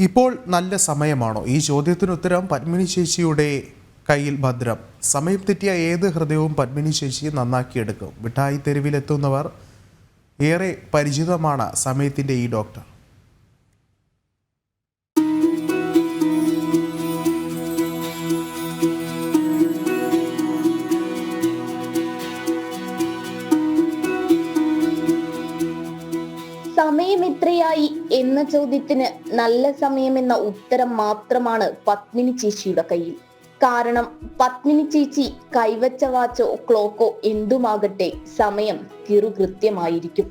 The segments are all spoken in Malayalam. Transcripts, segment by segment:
ഇപ്പോൾ നല്ല സമയമാണോ? ഈ ചോദ്യത്തിന് ഉത്തരം പത്മിനി ചേച്ചിയുടെ കയ്യിൽ ഭദ്രം. സമയം തെറ്റിയ ഏത് ഹൃദയവും പത്മിനി ചേച്ചി നന്നാക്കിയെടുക്കും. മിഠായി തെരുവിലെത്തുന്നവർ ഏറെ പരിചിതമാണ് സമയത്തിൻ്റെ ഈ ഡോക്ടർ. സമയം എത്രയായി എന്ന ചോദ്യത്തിന് നല്ല സമയമെന്ന ഉത്തരം മാത്രമാണ് പത്മിനി ചേച്ചിയുടെ കയ്യിൽ. കാരണം പത്മിനി ചേച്ചി കൈവച്ച വാച്ചോ ക്ലോക്കോ എന്തുമാകട്ടെ സമയം കൃത്യമായിരിക്കും.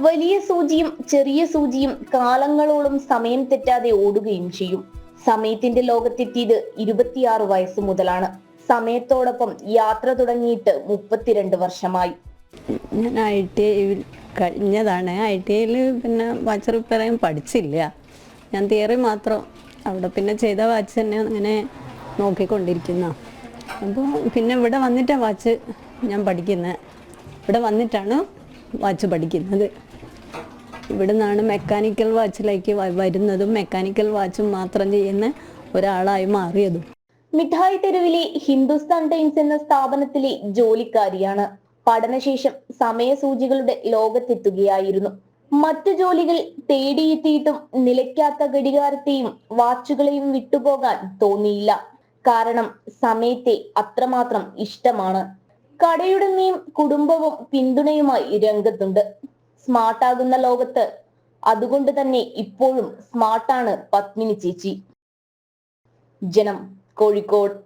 വലിയ സൂചിയും ചെറിയ സൂചിയും കാലങ്ങളോളം സമയം തെറ്റാതെ ഓടുകയും ചെയ്യും. സമയത്തിന്റെ ലോകത്തെത്തിയത് 26 വയസ്സ് മുതലാണ്. സമയത്തോടൊപ്പം യാത്ര തുടങ്ങിയിട്ട് 32 വർഷമായി. ഞാൻ ITI കഴിഞ്ഞതാണ്. ITIയിൽ പിന്നെ വാച്ച് റിപ്പയർ ചെയ്യാൻ പഠിച്ചില്ല. ഞാൻ തിയറി മാത്രം അവിടെ പിന്നെ ചെയ്ത വാച്ച് തന്നെ അങ്ങനെ നോക്കിക്കൊണ്ടിരിക്കുന്ന. അപ്പോൾ പിന്നെ ഇവിടെ വന്നിട്ടാണ് വാച്ച് ഞാൻ പഠിക്കുന്നത്. ഇവിടെ വന്നിട്ടാണ് വാച്ച് പഠിക്കുന്നത്. ഇവിടെ നിന്നാണ് മെക്കാനിക്കൽ വാച്ചിലേക്ക് വരുന്നതും മെക്കാനിക്കൽ വാച്ചും മാത്രം ചെയ്യുന്ന ഒരാളായി മാറിയതും. മിഠായി തെരുവിലെ ഹിന്ദുസ്ഥാൻ ടൈംസ് എന്ന സ്ഥാപനത്തിലെ ജോലിക്കാരിയാണ്. പഠനശേഷം സമയസൂചികളുടെ ലോകത്തെത്തുകയായിരുന്നു. മറ്റു ജോലികൾ തേടിയെത്തിയിട്ടും നിലയ്ക്കാത്ത ഘടികാരത്തെയും വാച്ചുകളെയും വിട്ടുപോകാൻ തോന്നിയില്ല. കാരണം സമയത്തെ അത്രമാത്രം ഇഷ്ടമാണ്. കടയുടമയും കുടുംബവും പിന്തുണയുമായി രംഗത്തുണ്ട്. സ്മാർട്ടാകുന്ന ലോകത്ത് അതുകൊണ്ട് തന്നെ ഇപ്പോഴും സ്മാർട്ടാണ് പത്മിനി ചേച്ചി. ജനം, കോഴിക്കോട്.